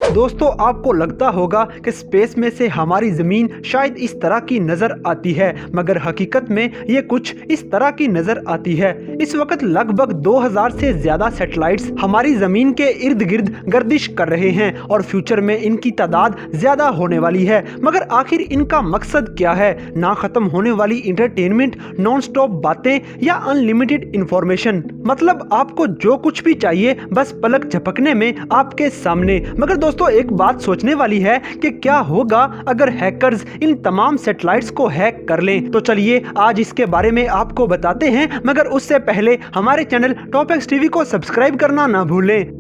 दोस्तों आपको लगता होगा कि स्पेस में से हमारी ज़मीन शायद इस तरह की नज़र आती है, मगर हकीकत में ये कुछ इस तरह की नज़र आती है। इस वक्त लगभग 2000 से ज़्यादा सैटेलाइट्स हमारी ज़मीन के इर्द गिर्द गर्दिश कर रहे हैं और फ्यूचर में इनकी तादाद ज़्यादा होने वाली है। मगर आखिर इनका मकसद क्या है? ना ख़त्म होने वाली इंटरटेनमेंट, नॉन स्टॉप बातें या अनलिमिटेड इंफॉर्मेशन? मतलब आपको जो कुछ भी चाहिए बस पलक झपकने में आपके सामने। मगर दोस्तों एक बात सोचने वाली है कि क्या होगा अगर हैकर्स इन तमाम सैटेलाइट्स को हैक कर लें। तो चलिए आज इसके बारे में आपको बताते हैं, मगर उससे पहले हमारे चैनल टॉप एक्स टीवी को सब्सक्राइब करना ना भूलें।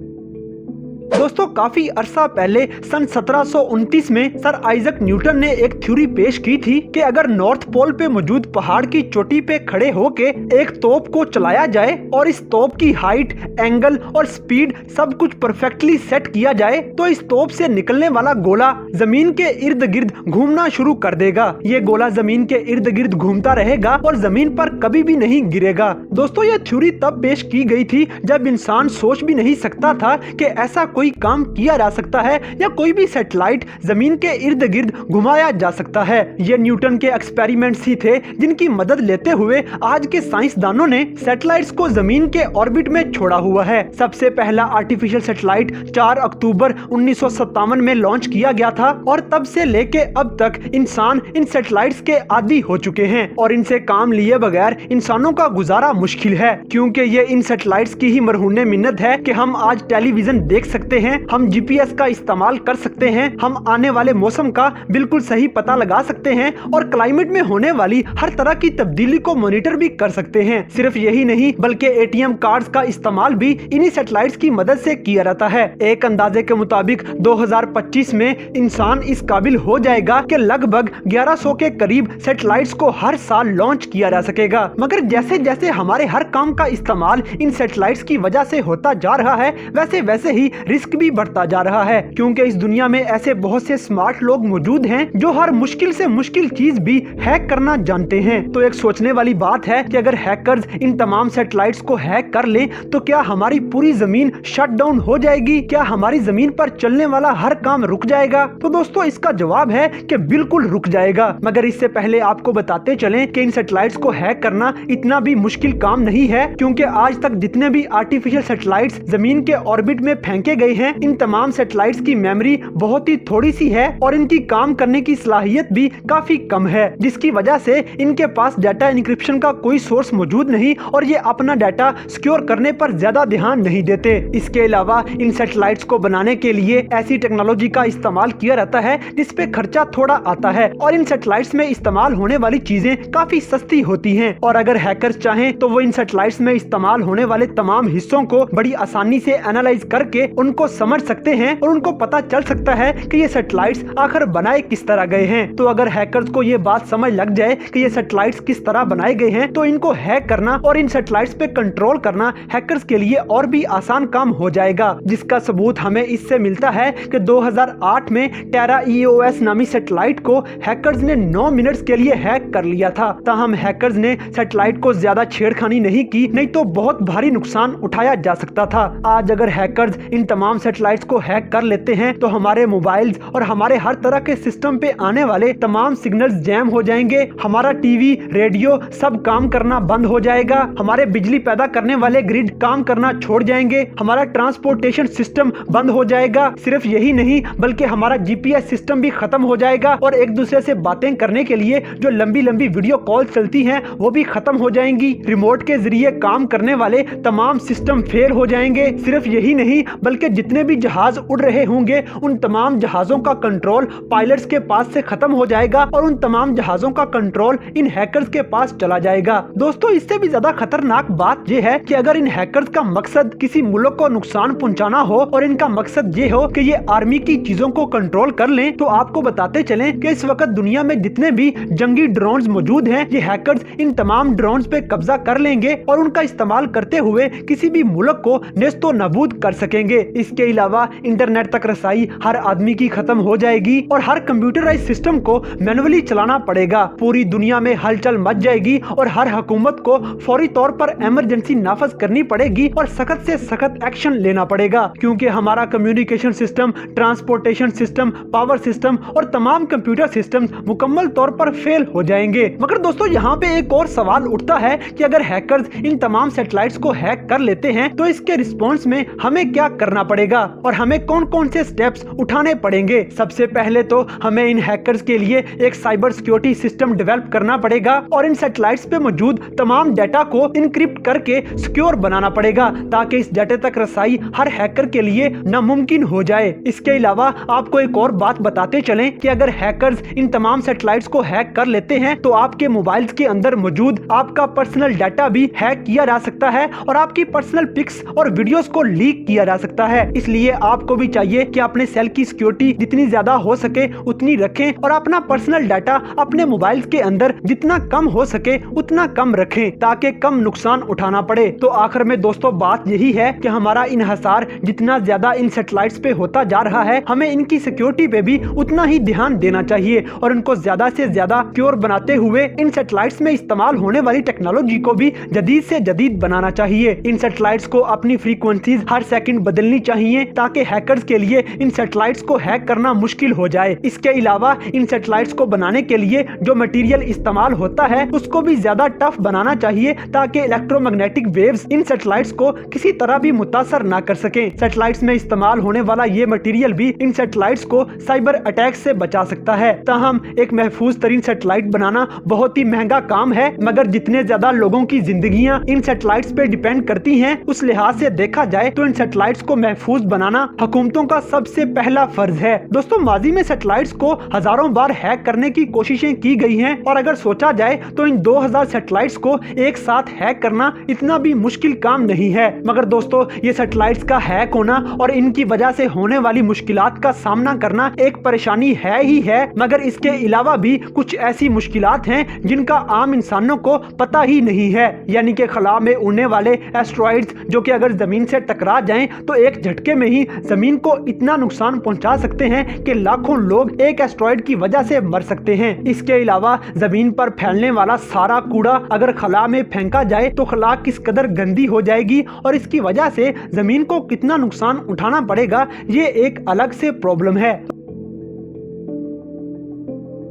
दोस्तों काफी अरसा पहले सन 1729 में सर आइजक न्यूटन ने एक थ्योरी पेश की थी कि अगर नॉर्थ पोल पे मौजूद पहाड़ की चोटी पे खड़े होके एक तोप को चलाया जाए और इस तोप की हाइट, एंगल और स्पीड सब कुछ परफेक्टली सेट किया जाए तो इस तोप से निकलने वाला गोला जमीन के इर्द गिर्द घूमना शुरू कर देगा। ये गोला जमीन के इर्द गिर्द घूमता रहेगा और जमीन पर कभी भी नहीं गिरेगा। दोस्तों ये थ्योरी तब पेश की गई थी जब इंसान सोच भी नहीं सकता था कि ऐसा कोई काम किया जा सकता है या कोई भी सैटेलाइट जमीन के इर्द गिर्द घुमाया जा सकता है। ये न्यूटन के एक्सपेरिमेंट्स ही थे जिनकी मदद लेते हुए आज के साइंसदानों ने सैटेलाइट्स को जमीन के ऑर्बिट में छोड़ा हुआ है। सबसे पहला आर्टिफिशियल सैटेलाइट 4 अक्टूबर 1957 में लॉन्च किया गया था और तब से लेके अब तक इंसान इन सैटेलाइट्स के आदी हो चुके हैं और इनसे काम लिए बगैर इंसानों का गुजारा मुश्किल है, क्योंकि ये इन सैटेलाइट्स की ही मरहूने मिन्नत है कि हम आज टेलीविजन देख सकते हैं, हम जीपीएस का इस्तेमाल कर सकते हैं, हम आने वाले मौसम का बिल्कुल सही पता लगा सकते हैं और क्लाइमेट में होने वाली हर तरह की तब्दीली को मॉनिटर भी कर सकते हैं। सिर्फ यही नहीं बल्कि एटीएम कार्ड्स का इस्तेमाल भी इन्हीं सैटेलाइट्स की मदद से किया जाता है। एक अंदाजे के मुताबिक 2025 में इंसान इस काबिल हो जाएगा कि लगभग 1100 के करीब सैटेलाइट्स को हर साल लॉन्च किया जा सकेगा। मगर जैसे जैसे हमारे हर काम का इस्तेमाल इन सैटेलाइट्स की वजह से होता जा रहा है, वैसे वैसे ही रिस्क भी बढ़ता जा रहा है, क्योंकि इस दुनिया में ऐसे बहुत से स्मार्ट लोग मौजूद हैं जो हर मुश्किल से मुश्किल चीज भी हैक करना जानते हैं। तो एक सोचने वाली बात है कि अगर हैकर्स इन तमाम सैटेलाइट्स को हैक कर ले तो क्या हमारी पूरी जमीन शट डाउन हो जाएगी? क्या हमारी जमीन पर चलने वाला हर काम रुक जाएगा? तो दोस्तों इसका जवाब है कि बिल्कुल रुक जाएगा। मगर इससे पहले आपको बताते चलें कि इन सैटेलाइट्स को हैक करना इतना भी मुश्किल काम नहीं है, क्योंकि आज तक जितने भी आर्टिफिशियल सैटेलाइट्स जमीन के ऑर्बिट में फेंके गए हैं, इन तमाम सैटेलाइट्स की मेमोरी बहुत ही थोड़ी सी है और इनकी काम करने की सलाहियत भी काफी कम है, जिसकी वजह से इनके पास डाटा एन्क्रिप्शन का कोई सोर्स मौजूद नहीं और ये अपना डाटा सिक्योर करने पर ज्यादा ध्यान नहीं देते। इसके अलावा इन सैटेलाइट्स को बनाने के लिए ऐसी टेक्नोलॉजी का इस्तेमाल किया जाता है जिस पे खर्चा थोड़ा आता है और इन सैटेलाइट्स में इस्तेमाल होने वाली चीजें काफी सस्ती होती हैं और अगर हैकर्स चाहें तो वो इन सैटेलाइट्स में इस्तेमाल होने वाले तमाम हिस्सों को बड़ी आसानी से एनालाइज करके उनको समझ सकते हैं और उनको पता चल सकता है कि ये सैटेलाइट्स आखिर बनाए किस तरह गए हैं। तो अगर हैकर्स को ये बात समझ लग जाए कि ये सैटेलाइट्स किस तरह बनाए गए हैं तो इनको हैक करना और इन सैटेलाइट्स पे कंट्रोल करना हैकर्स के लिए और भी आसान काम हो जाएगा, जिसका सबूत हमें इससे मिलता है कि 2008 में टेरा EOS नामी सैटेलाइट को हैकर्स ने 9 मिनट्स के लिए हैक कर लिया था। ताहम हैकर्स ने सैटेलाइट को ज्यादा छेड़खानी नहीं की, नहीं तो बहुत भारी नुकसान उठाया जा सकता था। आज अगर हैकर्स इन तमाम सैटेलाइट्स को हैक कर लेते हैं तो हमारे मोबाइल्स और हमारे हर तरह के सिस्टम पे आने वाले तमाम सिग्नल्स जैम हो जाएंगे, हमारा टीवी, रेडियो सब काम करना बंद हो जाएगा, हमारे बिजली पैदा करने वाले ग्रिड काम करना छोड़ जाएंगे, हमारा ट्रांसपोर्टेशन सिस्टम बंद हो जाएगा। सिर्फ यही नहीं बल्कि हमारा जीपीएस सिस्टम भी खत्म हो जाएगा और एक दूसरे से बातें करने के लिए जो लंबी लंबी वीडियो कॉल चलती हैं वो भी खत्म हो जाएंगी। रिमोट के जरिए काम करने वाले तमाम सिस्टम फेल हो जाएंगे। सिर्फ यही नहीं बल्कि जितने भी जहाज उड़ रहे होंगे उन तमाम जहाजों का कंट्रोल पायलट्स के पास से खत्म हो जाएगा और उन तमाम जहाजों का कंट्रोल इन हैकर्स के पास चला जाएगा। दोस्तों इससे भी ज्यादा खतरनाक बात यह है कि अगर इन हैकर्स का मकसद किसी मुल्क को नुकसान पहुंचाना हो और इनका मकसद ये हो कि ये आर्मी की चीजों को कंट्रोल कर लें, तो आपको बताते चलें कि इस वक्त दुनिया में जितने भी जंगी ड्रोन्स मौजूद हैं, ये हैकर्स इन तमाम ड्रोन्स पे कब्जा कर लेंगे और उनका इस्तेमाल करते हुए किसी भी मुल्क को नेस्तो नाबूद कर सकेंगे। इसके अलावा इंटरनेट तक रसाई हर आदमी की खत्म हो जाएगी और हर कंप्यूटराइज सिस्टम को मैनुअली चलाना पड़ेगा। पूरी दुनिया में हलचल मच जाएगी और हर हुकूमत को फौरी तौर पर इमरजेंसी नाफज करनी पड़ेगी और सख्त से सख्त एक्शन लेना पड़ेगा, क्योंकि हमारा communication system, transportation system, power system और तमाम कंप्यूटर सिस्टम मुकम्मल तौर पर फेल हो जाएंगे। मगर दोस्तों यहाँ पे एक और सवाल उठता है कि अगर हैकर्स इन तमाम सैटेलाइट्स को हैक कर लेते हैं तो इसके रिस्पॉन्स में हमें क्या करना पड़ेगा और हमें कौन कौन से स्टेप्स उठाने पड़ेंगे। सबसे पहले तो हमें इन हैकर्स के लिए एक साइबर सिक्योरिटी सिस्टम डेवलप करना पड़ेगा और इन सैटेलाइट्स पे मौजूद तमाम डाटा को इनक्रिप्ट करके सिक्योर बनाना पड़ेगा ताकि इस डाटा तक रसाई हर हैकर के लिए नामुमकिन हो जाए। इसके अलावा आपको एक और बात बताते चलें कि अगर हैकर्स इन तमाम सैटेलाइट्स को हैक कर लेते हैं तो आपके मोबाइल्स के अंदर मौजूद आपका पर्सनल डाटा भी हैक किया जा सकता है और आपकी पर्सनल पिक्स और वीडियोस को लीक किया जा सकता है। इसलिए आपको भी चाहिए कि अपने सेल की सिक्योरिटी जितनी ज्यादा हो सके उतनी रखें और अपना पर्सनल डाटा अपने मोबाइल के अंदर जितना कम हो सके उतना कम रखें ताकि कम नुकसान उठाना पड़े। तो आखिर में दोस्तों बात यही है कि हमारा इन्हिसार जितना ज्यादा इन सैटेलाइट्स पे होता जा रहा है, हमें इनकी सिक्योरिटी पे भी उतना ही ध्यान देना चाहिए और इनको ज्यादा से ज्यादा सिक्योर बनाते हुए इन सैटेलाइट्स में इस्तेमाल होने वाली टेक्नोलॉजी को भी जदीद से जदीद बनाना चाहिए। इन सैटेलाइट्स को अपनी फ्रीक्वेंसीज हर सेकंड बदलनी चाहिए ताकि हैकर्स के लिए इन सैटेलाइट्स को हैक करना मुश्किल हो जाए। इसके अलावा इन सैटेलाइट्स को बनाने के लिए जो मटेरियल इस्तेमाल होता है उसको भी ज्यादा टफ बनाना चाहिए ताकि इलेक्ट्रोमैग्नेटिक वेव्स इन सैटेलाइट्स को किसी तरह भी मुतासर ना कर सके। सैटेलाइट्स में इस्तेमाल होने वाला ये मटेरियल भी इन सैटेलाइट्स को साइबर अटैक से बचा सकता है। ताहम एक महफूज तरीन सैटेलाइट बनाना बहुत ही महंगा काम है, मगर जितने ज्यादा लोगों की जिंदगियां इन सैटेलाइट्स पे डिपेंड करती हैं उस लिहाज से देखा जाए तो इन सैटेलाइट्स को महफूज बनाना हुकूमतों का सबसे पहला फर्ज है। दोस्तों माजी में सैटेलाइट्स को हजारों बार हैक करने की कोशिशें की गई हैं और अगर सोचा जाए तो इन 2000 सैटेलाइट्स को एक साथ हैक करना इतना भी मुश्किल काम नहीं है। मगर दोस्तों ये सैटेलाइट्स का हैक होना और इनकी वजह से होने वाली मुश्किलात का सामना करना एक परेशानी है ही है, मगर इसके अलावा भी कुछ ऐसी मुश्किलात हैं जिनका आम इंसानों को पता ही नहीं है। यानी कि खला में उड़ने वाले एस्ट्रॉइड्स जो कि अगर जमीन से टकरा जाएं तो एक झटके में ही जमीन को इतना नुकसान पहुंचा सकते हैं कि लाखों लोग एक एस्ट्रॉइड की वजह से मर सकते हैं। इसके अलावा जमीन पर फैलने वाला सारा कूड़ा अगर खला में फेंका जाए तो खला किस कदर गंदी हो जाएगी और इसकी वजह से जमीन को कितना नुकसान उठाना पड़ेगा, ये एक अलग से प्रॉब्लम है।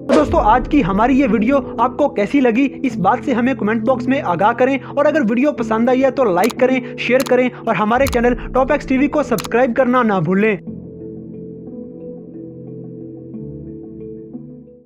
दोस्तों आज की हमारी ये वीडियो आपको कैसी लगी इस बात से हमें कमेंट बॉक्स में आगाह करें और अगर वीडियो पसंद आई है तो लाइक करें, शेयर करें और हमारे चैनल टॉप एक्स टीवी को सब्सक्राइब करना ना भूलें।